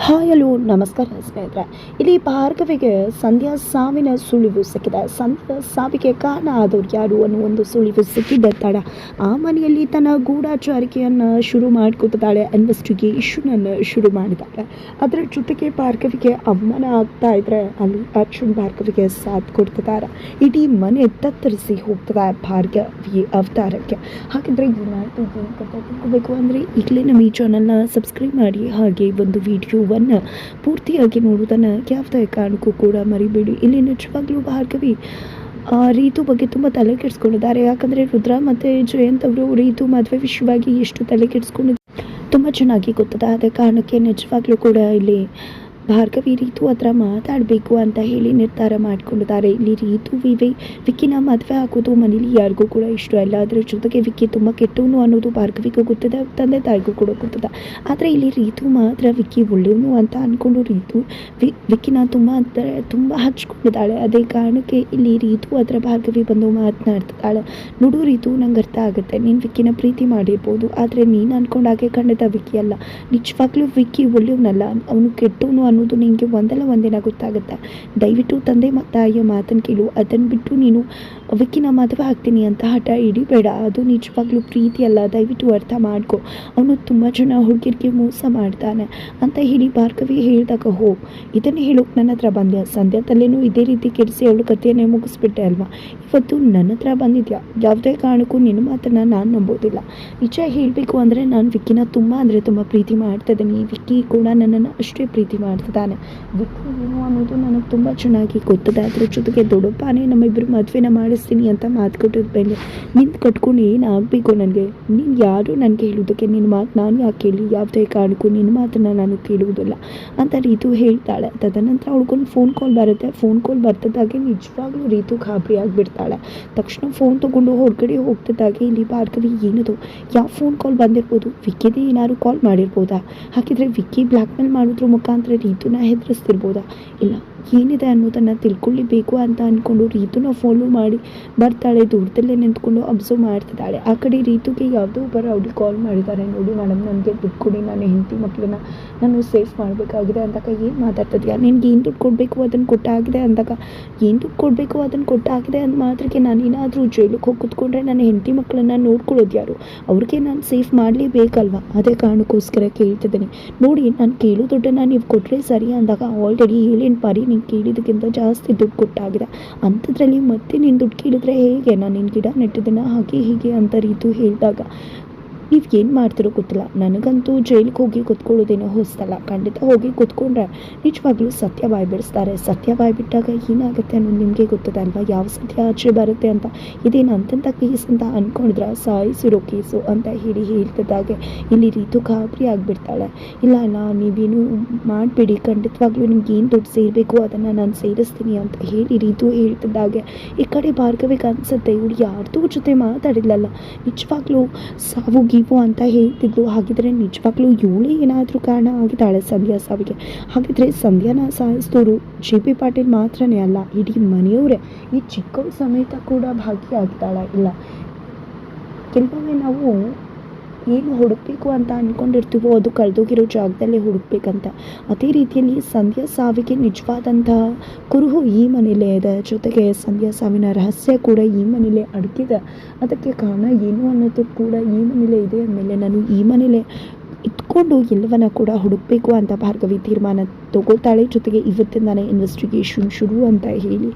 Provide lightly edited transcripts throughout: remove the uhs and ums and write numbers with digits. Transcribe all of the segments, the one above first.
Hi hello ನಮಸ್ಕಾರ ಸ್ನೇಹಿತರೆ. ಇಲ್ಲಿ ಭಾರ್ಗವಿಗೆ ಸಂಧ್ಯಾ ಸಾವಿನ ಸುಳಿವು ಸಿಕ್ಕಿದೆ. ಸಂಧ್ಯಾ ಸಾವಿಗೆ ಕಾರಣ ಆದವ್ರು ಯಾರು ಅನ್ನೋ ಒಂದು ಸುಳಿವು ಸಿಕ್ಕಿದ್ದ ತಡ ಆ ಮನೆಯಲ್ಲಿ ತನ್ನ ಗೂಢಾಚಾರಿಕೆಯನ್ನು ಶುರು ಮಾಡಿಕೊಟ್ಟಿದ್ದಾಳೆ. ಇನ್ವೆಸ್ಟಿಗೇಷನನ್ನು ಶುರು ಮಾಡಿದ್ದಾಳೆ. ಅದರ ಜೊತೆಗೆ ಭಾರ್ಗವಿಗೆ ಅವಮಾನ ಆಗ್ತಾ ಇದ್ರೆ ಅಲ್ಲಿ ಅರ್ಜುನ್ ಭಾರ್ಗವಿಗೆ ಸಾಥ್ ಕೊಡ್ತಿದ್ದಾರೆ. ಇಡೀ ಮನೆ ತತ್ತರಿಸಿ ಹೋಗ್ತದೆ ಭಾರ್ಗವಿ ಅವತಾರಕ್ಕೆ. ಹಾಗಿದ್ರೆ ಏನಾಯ್ತು ಏನು ಕಥೆ ತಿಳ್ಕೋಬೇಕು ಅಂದರೆ ಈಗಲೇ ನಮ್ಮ ಈ ಚಾನಲ್ನ ಸಬ್ಸ್ಕ್ರೈಬ್ ಮಾಡಿ, ಹಾಗೆ ಒಂದು ವಿಡಿಯೋವನ್ನು ಪೂರ್ತಿಯಾಗಿ ನೋಡುವುದನ್ನು ಯಾವುದೇ ಕಾರಣಕ್ಕೂ ಕೂಡ ಮರಿಬೇಡಿ. ಇಲ್ಲಿ ನಿಜವಾಗ್ಲೂ ಭಾರ್ಗವಿ ರೀತು ಬಗ್ಗೆ ತುಂಬ ತಲೆ ಕೆಡಿಸ್ಕೊಂಡಿದ್ದಾರೆ. ಯಾಕಂದರೆ ರುದ್ರ ಮತ್ತು ಜಯಂತ್ ಅವರು ರೀತು ಮದುವೆ ವಿಷಯವಾಗಿ ಎಷ್ಟು ತಲೆ ಕೆಡಿಸ್ಕೊಂಡಿದ್ದಾರೆ ತುಂಬ ಚೆನ್ನಾಗಿ ಗೊತ್ತದೆ. ಅದೇ ಕಾರಣಕ್ಕೆ ನಿಜವಾಗ್ಲೂ ಕೂಡ ಇಲ್ಲಿ ಭಾರ್ಗವಿ ರೀತು ಹತ್ರ ಮಾತಾಡಬೇಕು ಅಂತ ಹೇಳಿ ನಿರ್ಧಾರ ಮಾಡಿಕೊಂಡಿದ್ದಾರೆ. ಇಲ್ಲಿ ರೀತು ವಿಕ್ಕಿನ ಮದುವೆ ಹಾಕೋದು ಮನೇಲಿ ಯಾರಿಗೂ ಕೂಡ ಇಷ್ಟ ಇಲ್ಲ. ಅದರ ಜೊತೆಗೆ ವಿಕ್ಕಿ ತುಂಬ ಕೆಟ್ಟವನು ಅನ್ನೋದು ಭಾರ್ಗವಿಗೂ ಗೊತ್ತಿದೆ, ತಂದೆ ತಾಯಿಗೂ ಕೂಡ ಗೊತ್ತಿದೆ. ಆದರೆ ಇಲ್ಲಿ ರೀತು ಮಾತ್ರ ವಿಕ್ಕಿ ಒಳ್ಳೆಯವನು ಅಂತ ಅಂದ್ಕೊಂಡು ರೀತು ವಿಕ್ಕಿನ ತುಂಬ ಹಚ್ಕೊಂಡಿದ್ದಾಳೆ. ಅದೇ ಕಾರಣಕ್ಕೆ ಇಲ್ಲಿ ರೀತು ಹತ್ರ ಭಾರ್ಗವಿ ಬಂದು ಮಾತನಾಡ್ತಿದ್ದಾಳೆ. ನೋಡು ರೀತು, ನಂಗೆ ಅರ್ಥ ಆಗುತ್ತೆ, ನೀನು ವಿಕ್ಕಿನ ಪ್ರೀತಿ ಮಾಡಿರ್ಬೋದು, ಆದರೆ ನೀನು ಅಂದ್ಕೊಂಡಾಗೆ ಖಂಡಿತ ವಿಕ್ಕಿ ಅಲ್ಲ. ನಿಜವಾಗ್ಲೂ ವಿಕ್ಕಿ ಒಳ್ಳೆಯವನಲ್ಲ, ಅವನು ಕೆಟ್ಟವನು ಅನ್ನೋದು ನಿನಗೆ ಒಂದಿನ ಗೊತ್ತಾಗುತ್ತೆ. ದಯವಿಟ್ಟು ತಂದೆ ತಾಯಿಯ ಮಾತನ್ನು ಕೇಳು. ಅದನ್ನು ಬಿಟ್ಟು ನೀನು ವಿಕ್ಕಿನ ಮದುವೆ ಆಗ್ತೀನಿ ಅಂತ ಹಠ ಹಿಡಿಬೇಡ. ಅದು ನಿಜವಾಗ್ಲೂ ಪ್ರೀತಿ ಅಲ್ಲ, ದಯವಿಟ್ಟು ಅರ್ಥ ಮಾಡ್ಕೊ. ಅವನು ತುಂಬ ಜನ ಹುಡುಗಿರಿಗೆ ಮೋಸ ಮಾಡ್ತಾನೆ ಅಂತ ಹೇಳಿ ಭಾರ್ಗವಿ ಹೇಳಿದಾಗ, ಇದನ್ನು ಹೇಳೋಕೆ ನನ್ನ ಹತ್ರ ಬಂದ್ಯಾ? ಸಂಧ್ಯಾ ತಲೆನೂ ಇದೇ ರೀತಿ ಕೆಡಿಸಿ ಅವಳು ಕಥೆಯನ್ನೇ ಮುಗಿಸ್ಬಿಟ್ಟೆ ಅಲ್ವಾ? ಇವತ್ತು ನನ್ನ ಹತ್ರ ಬಂದಿದ್ಯಾ? ಯಾವುದೇ ಕಾರಣಕ್ಕೂ ನಿನ್ನ ಮಾತನ್ನು ನಾನು ನಂಬೋದಿಲ್ಲ. ನಿಜ ಹೇಳಬೇಕು ಅಂದರೆ ನಾನು ವಿಕ್ಕಿನ ತುಂಬ ಪ್ರೀತಿ ಮಾಡ್ತಿದ್ದೀನಿ. ವಿಕ್ಕಿ ಕೂಡ ನನ್ನನ್ನು ಅಷ್ಟೇ ಪ್ರೀತಿ ಮಾಡ್ತಿದ್ದಾನೆ. ವಿಕ್ಕಿ ಏನು ಅನ್ನೋದು ನನಗೆ ತುಂಬ ಚೆನ್ನಾಗಿ ಗೊತ್ತಿದೆ. ಅದ್ರ ಜೊತೆಗೆ ದೊಡ್ಡಪ್ಪನೇ ನಮ್ಮಿಬ್ಬರು ಮದುವೆನ ಮಾಡಿಸ್ತೀನಿ ಅಂತ ಮಾತು ಕೊಟ್ಟಿದ್ದ ಮೇಲೆ ನಿಂತು ಕಟ್ಕೊಂಡು ಏನಾಗಬೇಕು ನನಗೆ? ನೀನು ಯಾರು ನನಗೆ ಹೇಳೋದಕ್ಕೆ? ನಿನ್ನ ಮಾತು ನಾನು ಯಾಕೆ ಕೇಳಿ? ಯಾವುದೇ ಕಾರಣಕ್ಕೂ ನಿನ್ನ ಮಾತನ್ನು ನಾನು ಕೇಳುವುದಿಲ್ಲ ಅಂತ ರೀತು ಹೇಳ್ತಾಳೆ. ತದನಂತರ ಅವಳಿಗೊಂದು ಫೋನ್ ಕಾಲ್ ಬರುತ್ತೆ. ಫೋನ್ ಕಾಲ್ ಬರ್ತಿದ್ದಾಗೆ ನಿಜವಾಗ್ಲೂ ರೀತು ಗಾಬರಿ ಆಗಿಬಿಡ್ತಾಳೆ. ತಕ್ಷಣ ಫೋನ್ ತೊಗೊಂಡು ಹೊರಗಡೆ ಹೋಗ್ತಿದ್ದಾಗೆ ಇಲ್ಲಿ ಭಾರ್ಗವಿ ಏನದು, ಯಾವ ಫೋನ್ ಕಾಲ್ ಬಂದಿರ್ಬೋದು? ವಿಕ್ಕಿದೇ ಏನಾದ್ರು ಕಾಲ್ ಮಾಡಿರ್ಬೋದಾ? ಹಾಗಿದ್ರೆ ವಿಕ್ಕಿ ಬ್ಲ್ಯಾಕ್ ಮೇಲ್ ಮಾಡೋದ್ರ ಮುಖಾಂತರ ರೀತುನ ಹೆದರಿಸ್ತಿರ್ಬೋದಾ? ಇಲ್ಲ, ಏನಿದೆ ಅನ್ನೋದನ್ನು ತಿಳ್ಕೊಳ್ಳಬೇಕು ಅಂತ ಅಂದ್ಕೊಂಡು ರೀತುನ ಫಾಲೋ ಮಾಡಿ ಬರ್ತಾಳೆ. ದೂರದಲ್ಲೇ ನಿಂತ್ಕೊಂಡು ಅಬ್ಸರ್ವ್ ಮಾಡ್ತಿದ್ದಾಳೆ. ಆ ಕಡೆ ರೀತುಗೆ ಯಾವುದೋ ಒಬ್ಬರು ಅವ್ರಿಗೆ ಕಾಲ್ ಮಾಡಿದ್ದಾರೆ. ನೋಡಿ ಮೇಡಮ್, ನನಗೆ ದುಡ್ಡು ಕೊಡಿ, ನಾನು ಹೆಂಡತಿ ಮಕ್ಕಳನ್ನ ನಾನು ಸೇಫ್ ಮಾಡಬೇಕಾಗಿದೆ ಅಂದಾಗ, ಏನು ಮಾತಾಡ್ತಿದ್ಯಾ? ನಿನ್ಗೆ ಏನು ದುಡ್ಡು ಕೊಡಬೇಕು ಅದನ್ನು ಕೊಟ್ಟಾಗಿದೆ ಅಂದಾಗ, ಏನು ದುಡ್ಡು ಕೊಡಬೇಕು ಅದನ್ನು ಕೊಟ್ಟಾಗಿದೆ ಅಂದ ಮಾತ್ರಕ್ಕೆ ನಾನು ಏನಾದರೂ ಜೈಲಿಗೆ ಹೋಗಿ ಕೂತ್ಕೊಂಡ್ರೆ ನನ್ನ ಹೆಂಡತಿ ಮಕ್ಕಳನ್ನ ನೋಡ್ಕೊಳ್ಳೋದು ಯಾರು? ಅವ್ರಿಗೆ ನಾನು ಸೇಫ್ ಮಾಡಲೇಬೇಕಲ್ವ? ಅದೇ ಕಾರಣಕ್ಕೋಸ್ಕರ ಕೇಳ್ತಿದ್ದೀನಿ. ನೋಡಿ, ನಾನು ಕೇಳೋ ದುಡ್ಡನ್ನು ನೀವು ಕೊಟ್ಟರೆ ಸರಿ ಅಂದಾಗ, ಆಲ್ರೆಡಿ 7 ಬಾರಿ ನೀನು ಕೇಳಿದಕ್ಕಿಂತ ಜಾಸ್ತಿ ದುಡ್ಡು ಕೊಟ್ಟಾಗಿದೆ. ಅಂಥದ್ರಲ್ಲಿ ಮತ್ತೆ ನೀನು ದುಡ್ಡು ಕೇಳಿದ್ರೆ ಹೇಗೆ? ನಾನು ನಿನ್ನ ಗಿಡ ನೆಟ್ಟಿದ್ದನ್ನು ಹಾಗೆ ಹೀಗೆ ಅಂತ ರೀತು ಹೇಳಿದಾಗ, ನೀವು ಏನು ಮಾಡ್ತಿರೋ ಗೊತ್ತಿಲ್ಲ, ನನಗಂತೂ ಜೈಲಿಗೆ ಹೋಗಿ ಕೂತ್ಕೊಳ್ಳೋದೇನೋ ಹೊಸ್ತಲ್ಲ. ಖಂಡಿತ ಹೋಗಿ ಕೂತ್ಕೊಂಡ್ರೆ ನಿಜವಾಗ್ಲೂ ಸತ್ಯ ಬಾಯಿ ಬಿಡಿಸ್ತಾರೆ. ಸತ್ಯ ಬಾಯಿ ಬಿಟ್ಟಾಗ ಏನಾಗುತ್ತೆ ಅನ್ನೋದು ನಿಮಗೆ ಗೊತ್ತದೆ ಅಲ್ವಾ? ಯಾವ ಸತ್ಯ ಆಚೆ ಬರುತ್ತೆ ಅಂತ. ಇದೇನು ಅಂತಂಥ ಕೇಸ್ ಅಂತ ಅಂದ್ಕೊಂಡಿದ್ರೆ ಸಾಯಿಸಿರೋ ಕೇಸು ಅಂತ ಹೇಳಿ ಹೇಳ್ತಿದ್ದಾಗೆ ಇಲ್ಲಿ ರೀತು ಗಾಬರಿ ಆಗಿಬಿಡ್ತಾಳೆ. ಇಲ್ಲ ನೀವೇನು ಮಾಡಬೇಡಿ, ಖಂಡಿತವಾಗ್ಲೂ ನಿಮ್ಗೆ ಏನು ದುಡ್ಡು ಸೇರಬೇಕು ಅದನ್ನು ನಾನು ಸೇರಿಸ್ತೀನಿ ಅಂತ ಹೇಳಿ ರೀತು ಹೇಳ್ತಿದ್ದಾಗೆ ಈ ಕಡೆ ಭಾರ್ಗವಿಗೆ ಅನಿಸುತ್ತೆ, ಇವಳು ಯಾರ್ದೂ ಜೊತೆ ಮಾತಾಡಿಲ್ಲಲ್ಲ, ನಿಜವಾಗ್ಲೂ ಸಾವು ಅಂತ ಹೇಳ್ತಿದ್ಲು. ಹಾಗಿದ್ರೆ ನಿಜವಾಗ್ಲೂ ಇವಳೇ ಏನಾದರೂ ಕಾರಣ ಆಗಿದ್ದಾಳೆ ಸಂಧ್ಯಾ ಸಾವಿಗೆ. ಹಾಗಿದ್ರೆ ಸಂಧ್ಯಾನ ಸಾಯಿಸಿದವರು JP ಪಾಟೀಲ್ ಮಾತ್ರನೇ ಅಲ್ಲ, ಇಡೀ ಮನೆಯವರೇ, ಈ ಚಿಕ್ಕವ್ರ ಸಮೇತ ಕೂಡ ಭಾಗಿಯಾಗಿದ್ದಾಳೆ. ಇಲ್ಲ, ಕೆಲವೊಮ್ಮೆ ನಾವು ಏನು ಹುಡುಕಬೇಕು ಅಂತ ಅಂದ್ಕೊಂಡಿರ್ತೀವೋ ಅದು ಕಳೆದೋಗಿರೋ ಜಾಗದಲ್ಲೇ ಹುಡುಕ್ಬೇಕಂತ. ಅದೇ ರೀತಿಯಲ್ಲಿ ಸಂಧ್ಯಾ ಸಾವಿಗೆ ನಿಜವಾದಂತಹ ಕುರುಹು ಈ ಮನೇಲೇ ಇದೆ. ಜೊತೆಗೆ ಸಂಧ್ಯಾ ಸಾವಿನ ರಹಸ್ಯ ಕೂಡ ಈ ಮನೇಲೇ ಅಡಗಿದೆ. ಅದಕ್ಕೆ ಕಾರಣ ಏನು ಅನ್ನೋದು ಕೂಡ ಈ ಮನೇಲೇ ಇದೆ ಅಂದಮೇಲೆ ನಾನು ಈ ಮನೇಲೇ ಇಟ್ಕೊಂಡು ಎಲ್ಲವನ್ನ ಕೂಡ ಹುಡುಕಬೇಕು ಅಂತ ಭಾರ್ಗವಿ ತೀರ್ಮಾನ ತಗೋತಾಳೆ. ಜೊತೆಗೆ ಇವತ್ತಿಂದಾನೇ ಇನ್ವೆಸ್ಟಿಗೇಷನ್ ಶುರು ಅಂತ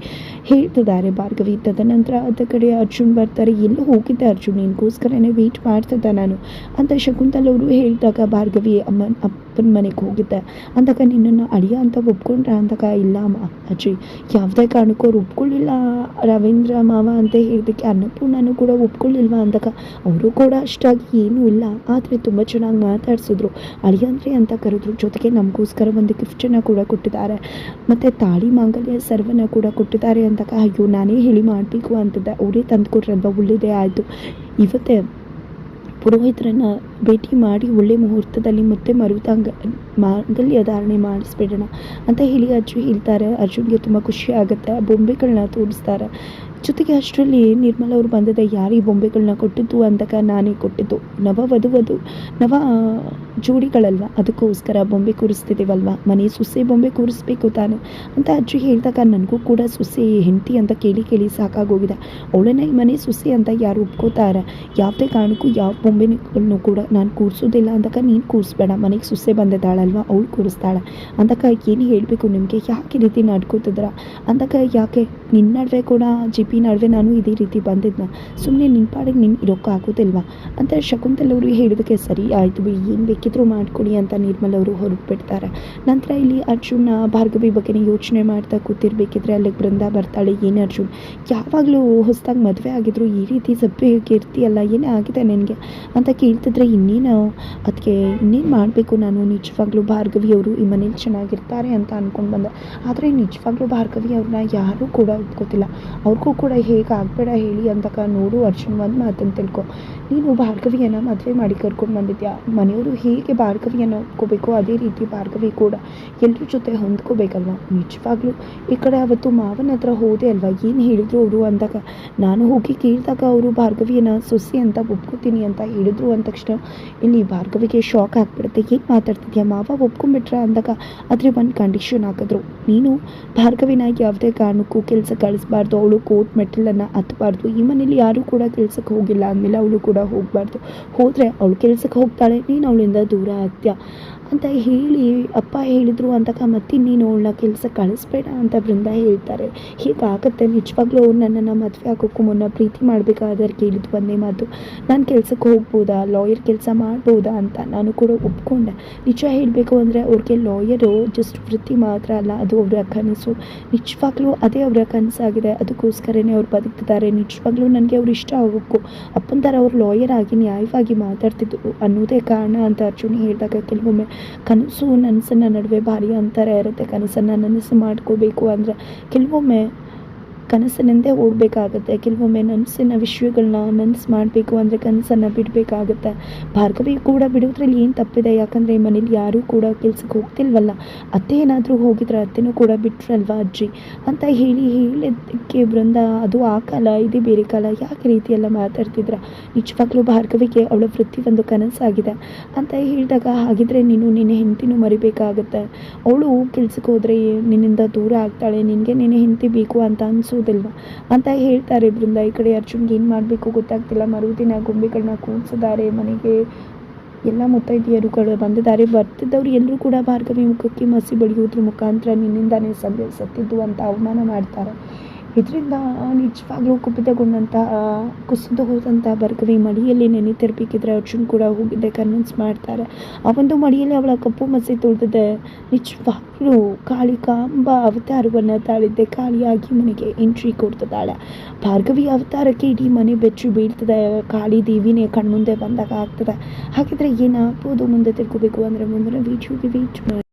ಹೇಳ್ತಿದ್ದಾರೆ ಭಾರ್ಗವಿ. ತದನಂತರ ಅದ ಕಡೆ ಅರ್ಜುನ್ ಬರ್ತಾರೆ. ಎಲ್ಲೂ ಹೋಗಿದ್ದೆ ಅರ್ಜುನ್, ನಿನಗೋಸ್ಕರನೇ ವೆಯ್ಟ್ ಮಾಡ್ತಿದ್ದೆ ನಾನು ಅಂತ ಶಕುಂತಲ್ ಅವರು ಹೇಳಿದಾಗ, ಭಾರ್ಗವಿ ಅಪ್ಪನ ಮನೆಗೆ ಹೋಗಿದ್ದೆ ಅಂದಾಗ ನಿನ್ನನ್ನು ಅಳಿಯ ಅಂತ ಒಪ್ಕೊಂಡ್ರ ಅಂದಾಗ, ಇಲ್ಲ ಅಜ್ಜಿ, ಯಾವುದೇ ಕಾರಣಕ್ಕೂ ಅವ್ರು ಒಪ್ಕೊಳ್ಳಿಲ್ಲ. ರವೀಂದ್ರ ಮಾವ ಅಂತ ಹೇಳಿದಕ್ಕೆ ಅನ್ನಪೂರ್ಣನೂ ಕೂಡ ಒಪ್ಕೊಳ್ಳಿಲ್ವ ಅಂದಾಗ, ಅವರು ಕೂಡ ಅಷ್ಟಾಗಿ ಏನೂ ಇಲ್ಲ, ಆದರೆ ತುಂಬ ಚೆನ್ನಾಗಿ ಮಾತಾಡಿಸಿದ್ರು, ಅಳಿಯಂದ್ರೆ ಅಂತ ಕರೆದ್ರು. ಜೊತೆಗೆ ನಮಗೋಸ್ಕರ ಒಂದು ಗಿಫ್ಟನ್ನು ಕೂಡ ಕೊಟ್ಟಿದ್ದಾರೆ, ಮತ್ತು ತಾಳಿ ಮಾಂಗಲ್ಯ ಸರ್ವನ್ನ ಕೂಡ ಕೊಟ್ಟಿದ್ದಾರೆ ಅಂದಾಗ, ಅಯ್ಯೋ ನಾನೇ ಹೇಳಿ ಮಾಡಬೇಕು ಅಂತಿದ್ದೆ, ಅವರೇ ತಂದು ಕೊಟ್ರಲ್ವ, ಒಳ್ಳೆಯದೇ ಆಯಿತು. ಇವತ್ತೇ ಪುರೋಹಿತರನ್ನು ಭೇಟಿ ಮಾಡಿ ಒಳ್ಳೆ ಮುಹೂರ್ತದಲ್ಲಿ ಮತ್ತೆ ಮಾಂಗಲ್ಯ ಧಾರಣೆ ಮಾಡಿಸ್ಬಿಡೋಣ ಅಂತ ಹೇಳಿ ಅಜ್ಜಿ ಹೇಳ್ತಾರೆ. ಅರ್ಜುನ್ಗೆ ತುಂಬ ಖುಷಿ ಆಗುತ್ತೆ. ಬೊಂಬೆಗಳನ್ನ ತೋರಿಸ್ತಾರೆ. ಜೊತೆಗೆ ಅಷ್ಟರಲ್ಲಿ ನಿರ್ಮಲ ಅವ್ರು ಬಂದಿದೆ. ಯಾರು ಈ ಬೊಂಬೆಗಳನ್ನ ಕೊಟ್ಟಿದ್ದು ಅಂದಾಗ ನಾನೇ ಕೊಟ್ಟಿದ್ದು. ನವ ಜೋಡಿಗಳಲ್ವ, ಅದಕ್ಕೋಸ್ಕರ ಬೊಂಬೆ ಕೂರಿಸ್ತಿದ್ದೀವಲ್ವ, ಮನೆ ಸೊಸೆ ಬೊಂಬೆ ಕೂರಿಸ್ಬೇಕು ತಾನೆ ಅಂತ ಅಜ್ಜಿ ಹೇಳಿದಾಗ ನನಗೂ ಕೂಡ ಸೊಸೆ ಹೆಂಡತಿ ಅಂತ ಕೇಳಿ ಸಾಕಾಗೋಗಿದೆ. ಅವಳನ್ನ ಈ ಮನೆ ಸೊಸೆ ಅಂತ ಯಾರು ಒಪ್ಕೋತಾರೆ? ಯಾವುದೇ ಕಾರಣಕ್ಕೂ ಯಾವ ಬೊಂಬೆಗಳನ್ನು ಕೂಡ ನಾನು ಕೂರಿಸೋದಿಲ್ಲ ಅಂದಾಗ ನೀನು ಕೂರಿಸ್ಬೇಡ, ಮನೆಗೆ ಸೊಸೆ ಬಂದಿದ್ದಾಳಲ್ವ ಅವಳು ಕೂರಿಸ್ತಾಳೆ ಅಂದಾಗ ಏನು ಹೇಳಬೇಕು ನಿಮಗೆ, ಯಾಕೆ ಈ ರೀತಿ ನಡ್ಕೋತಿದ್ರ ಅಂದಾಗ ಯಾಕೆ ನಿನ್ನ ನಡುವೆ ಕೂಡ ಜಿಪಿ ನಡುವೆ ನಾನು ಇದೇ ರೀತಿ ಬಂದಿದ್ನ, ಸುಮ್ಮನೆ ನಿನ್ನ ಪಾಡಿಗೆ ನೀನು ಇರೋಕ್ಕಾಗೋದಿಲ್ವಾ ಅಂತ ಶಕುಂತಲ್ ಅವರು ಹೇಳಿದಕ್ಕೆ ಸರಿ ಆಯಿತು ಬಿಡಿ, ಏನು ಬೇಕಿದ್ರೂ ಮಾಡ್ಕೊಡಿ ಅಂತ ನಿರ್ಮಲ್ ಅವರು ಹೊರಟ್ಬಿಡ್ತಾರೆ. ನಂತರ ಇಲ್ಲಿ ಅರ್ಜುನ ಭಾರ್ಗವಿ ಬಗ್ಗೆನೇ ಯೋಚನೆ ಮಾಡ್ತಾ ಕೂತಿರ್ಬೇಕಿದ್ರೆ ಅಲ್ಲಿಗೆ ಬೃಂದಾ ಬರ್ತಾಳೆ. ಏನು ಅರ್ಜುನ್, ಯಾವಾಗಲೂ ಹೊಸದಾಗಿ ಮದುವೆ ಆಗಿದ್ರು ಈ ರೀತಿ ಸಪ್ಪೆಗೆ ಇರ್ತೀಯಲ್ಲ, ಏನೇ ಆಗಿದೆ ನನಗೆ ಅಂತ ಕೇಳ್ತಿದ್ರೆ ಇನ್ನೇನು ಅದಕ್ಕೆ ಇನ್ನೇನು ಮಾಡಬೇಕು, ನಾನು ನಿಜವಾಗ್ಲೂ ಭಾರ್ಗವಿ ಅವರು ಈ ಮನೇಲಿ ಚೆನ್ನಾಗಿರ್ತಾರೆ ಅಂತ ಅಂದ್ಕೊಂಡು ಬಂದೆ. ಆದರೆ ನಿಜವಾಗ್ಲೂ ಭಾರ್ಗವಿ ಅವ್ರನ್ನ ಯಾರೂ ಕೂಡ ಒಪ್ಕೋತಿಲ್ಲ. ಅವ್ರಿಗೂ ಕೂಡ ಹೇಗೆ ಆಗಬೇಡ ಹೇಳಿ ಅಂದಾಗ ನೋಡು ಅರ್ಜುನ್, ಒಂದು ಮಾತನ್ನು ತಿಳ್ಕೊ, ನೀನು ಭಾರ್ಗವಿಯನ್ನು ಮದುವೆ ಮಾಡಿ ಕರ್ಕೊಂಡು ಬಂದಿದ್ಯಾ, ಮನೆಯವರು ಹೇಗೆ ಭಾರ್ಗವಿಯನ್ನು ಒಪ್ಕೋಬೇಕು ಅದೇ ರೀತಿ ಭಾರ್ಗವಿ ಕೂಡ ಎಲ್ಲರ ಜೊತೆ ಹೊಂದ್ಕೋಬೇಕಲ್ವ. ನಿಜವಾಗ್ಲೂ ಈ ಕಡೆ ಅವತ್ತು ಮಾವನ ಹತ್ರ ಹೋದೆ ಅಲ್ವಾ, ಏನು ಹೇಳಿದ್ರು ಅವರು ಅಂದಾಗ ನಾನು ಹೋಗಿ ಕೇಳಿದಾಗ ಅವರು ಭಾರ್ಗವಿಯನ್ನು ಸೊಸೆ ಅಂತ ಒಪ್ಕೋತೀನಿ ಅಂತ ಹೇಳಿದ್ರು ಅಂದ ತಕ್ಷಣ ಇಲ್ಲಿ ಭಾರ್ಗವಿಗೆ ಶಾಕ್ ಆಗಿಬಿಡುತ್ತೆ. ಏನು ಮಾತಾಡ್ತಿದ್ಯಾ, ಮಾವ ಒಪ್ಕೊಂಡ್ಬಿಟ್ರ ಅಂದಾಗ ಆದರೆ ಒಂದು ಕಂಡೀಷನ್ ಹಾಕಿದ್ರು, ನೀನು ಭಾರ್ಗವಿನ ಯಾವುದೇ ಕಾರಣಕ್ಕೂ ಕೆಲಸ ಕಳಿಸ್ಬಾರ್ದು, ಅವಳು ಕೋರ್ಟ್ ಮೆಟ್ಟಲನ್ನು ಹತ್ತಬಾರ್ದು, ಈ ಮನೇಲಿ ಯಾರೂ ಕೂಡ ಕೆಲಸಕ್ಕೆ ಹೋಗಿಲ್ಲ ಅಂದಮೇಲೆ ಅವಳು ಕೂಡ ಹೋಗಬಾರ್ದು, ಹೋದರೆ ಅವಳು ಕೆಲಸಕ್ಕೆ ಹೋಗ್ತಾಳೆ, ನೀನು ಅವಳಿಂದ ದೂರ ಆಗ್ತೀಯ ಅಂತ ಹೇಳಿ ಅಪ್ಪ ಹೇಳಿದರು ಅಂದಾಗ ಮತ್ತಿನ್ನೇನು ಅವಳನ್ನ ಕೆಲಸ ಕಳಿಸ್ಬೇಡ ಅಂತ ಬೃಂದ ಹೇಳ್ತಾರೆ. ಹೀಗಾಗತ್ತೆ, ನಿಜವಾಗ್ಲೂ ಅವ್ರು ನನ್ನನ್ನು ಮದುವೆ ಆಗೋಕ್ಕೂ ಮುನ್ನ ಪ್ರೀತಿ ಮಾಡಬೇಕಾದ್ರೆ ಕೇಳಿದ್ದು ಒಂದೇ ಮಾತು, ನಾನು ಕೆಲಸಕ್ಕೆ ಹೋಗ್ಬೋದಾ, ಲಾಯರ್ ಕೆಲಸ ಮಾಡ್ಬೋದಾ ಅಂತ. ನಾನು ಕೂಡ ಒಪ್ಕೊಂಡೆ. ನಿಜ ಹೇಳಬೇಕು ಅಂದರೆ ಅವ್ರಿಗೆ ಲಾಯರು ಜಸ್ಟ್ ವೃತ್ತಿ ಮಾತ್ರ ಅಲ್ಲ, ಅದು ಅವರ ಕನಸು. ನಿಜವಾಗ್ಲೂ ಅದೇ ಅವರ ಕನಸಾಗಿದೆ, ಅದಕ್ಕೋಸ್ಕರನೇ ಅವ್ರು ಬದುಕ್ತಿದ್ದಾರೆ. ನಿಜವಾಗ್ಲೂ ನನಗೆ ಅವ್ರು ಇಷ್ಟ ಆಗೋಕ್ಕೂ ಅಪ್ಪನ ಥರ ಅವ್ರು ಲಾಯರ್ ಆಗಿ ನ್ಯಾಯವಾಗಿ ಮಾತಾಡ್ತಿದ್ರು ಅನ್ನೋದೇ ಕಾರಣ ಅಂತ ಅರ್ಜುನ್ ಹೇಳಿದಾಗ ಕೆಲವೊಮ್ಮೆ ಕನಸು ನನಸನ್ನ ನಡುವೆ ಭಾರಿ ಅಂತರ ಇರುತ್ತೆ. ಕನಸನ್ನು ನನಸು ಮಾಡ್ಕೋಬೇಕು ಅಂದರೆ ಕೆಲವೊಮ್ಮೆ ಕನಸಿನಿಂದೇ ಓಡಬೇಕಾಗತ್ತೆ, ಕೆಲವೊಮ್ಮೆ ನನಸಿನ ವಿಷಯಗಳನ್ನ ನನಸು ಮಾಡಬೇಕು ಅಂದರೆ ಕನಸನ್ನು ಬಿಡಬೇಕಾಗತ್ತೆ. ಭಾರ್ಗವಿ ಕೂಡ ಬಿಡೋದ್ರಲ್ಲಿ ಏನು ತಪ್ಪಿದೆ, ಯಾಕಂದರೆ ಮನೇಲಿ ಯಾರೂ ಕೂಡ ಕೆಲ್ಸಕ್ಕೆ ಹೋಗ್ತಿಲ್ವಲ್ಲ, ಅತ್ತೆ ಏನಾದರೂ ಹೋಗಿದ್ರೆ ಅತ್ತೆನೂ ಕೂಡ ಬಿಟ್ರಲ್ವ ಅಜ್ಜಿ ಅಂತ ಹೇಳಿದ್ದಕ್ಕೆ ಬೃಂದ ಅದು ಆ ಕಾಲ ಇದೇ ಬೇರೆ ಕಾಲ, ಯಾಕೆ ರೀತಿ ಎಲ್ಲ ಮಾತಾಡ್ತಿದ್ರ, ನಿಜವಾಗ್ಲೂ ಭಾರ್ಗವಿಗೆ ಅವಳ ವೃತ್ತಿ ಒಂದು ಕನಸಾಗಿದೆ ಅಂತ ಹೇಳಿದಾಗ ಹಾಗಿದ್ರೆ ನೀನು ನಿನ್ನ ಹೆಂಡತಿನೂ ಮರಿಬೇಕಾಗತ್ತೆ, ಅವಳು ಕೆಲ್ಸಕ್ಕೆ ಹೋದರೆ ನಿನ್ನಿಂದ ದೂರ ಆಗ್ತಾಳೆ, ನಿನಗೆ ನಿನ್ನ ಹೆಂಡತಿ ಬೇಕು ಅಂತ ಅನಿಸೋದಿಲ್ವ ಅಂತ ಹೇಳ್ತಾರೆ ಬೃಂದ. ಈ ಕಡೆ ಅರ್ಜುನ್ಗೆ ಏನು ಮಾಡಬೇಕು ಗೊತ್ತಾಗ್ತಿಲ್ಲ. ಮರುದಿನ ಗೊಂಬೆಗಳನ್ನ ಕೂರಿಸಿದ್ದಾರೆ ಮನೆಗೆ, ಎಲ್ಲ ಮುತ್ತೈದೆಯರುಗಳು ಬಂದಿದ್ದಾರೆ. ಬರ್ತಿದ್ದವ್ರು ಎಲ್ಲರೂ ಕೂಡ ಭಾರ್ಗವಿ ಮುಖಕ್ಕೆ ಮಸಿ ಬಳಿಯೋದ್ರ ಮುಖಾಂತರ ನಿನ್ನಿಂದಾನೇ ಸತ್ತಿದ್ದು ಅಂತ ಅವಮಾನ ಮಾಡ್ತಾರೆ. ಇದರಿಂದ ನಿಜವಾಗ್ಲೂ ಕುಪಿತಗೊಂಡಂತಹ ಕುಸಿದು ಹೋದಂಥ ಭಾರ್ಗವಿ ಮಡಿಯಲ್ಲಿ ನೆನೆತಿರ್ಬೇಕಿದ್ರೆ ಅರ್ಜುನ್ ಕೂಡ ಹೋಗಿದ್ದೆ ಕನ್ವಿನ್ಸ್ ಮಾಡ್ತಾರೆ. ಆ ಒಂದು ಮಡಿಯಲ್ಲಿ ಅವಳ ಕಪ್ಪು ಮಸಿ ತುಳಿದಿದೆ. ನಿಜವಾಗ್ಲೂ ಕಾಳಿಕಾಂಬ ಅವತಾರವನ್ನು ತಾಳಿದ್ದೆ, ಕಾಳಿಯಾಗಿ ಮನೆಗೆ ಎಂಟ್ರಿ ಕೊಡ್ತಿದ್ದಾಳೆ. ಭಾರ್ಗವಿ ಅವತಾರಕ್ಕೆ ಇಡೀ ಮನೆ ಬೆಚ್ಚು ಬೀಳ್ತದೆ, ಕಾಳಿ ದೇವಿನೇ ಕಣ್ಮುಂದೆ ಬಂದಾಗ ಆಗ್ತದೆ. ಹಾಗಿದ್ರೆ ಏನಾಗ್ಬೋದು ಮುಂದೆ ತಿಳ್ಕೋಬೇಕು ಅಂದರೆ ಮುಂದಿನ ವೀಡಿಯೋಗೆ ವೇಟ್ ಮಾಡಿ.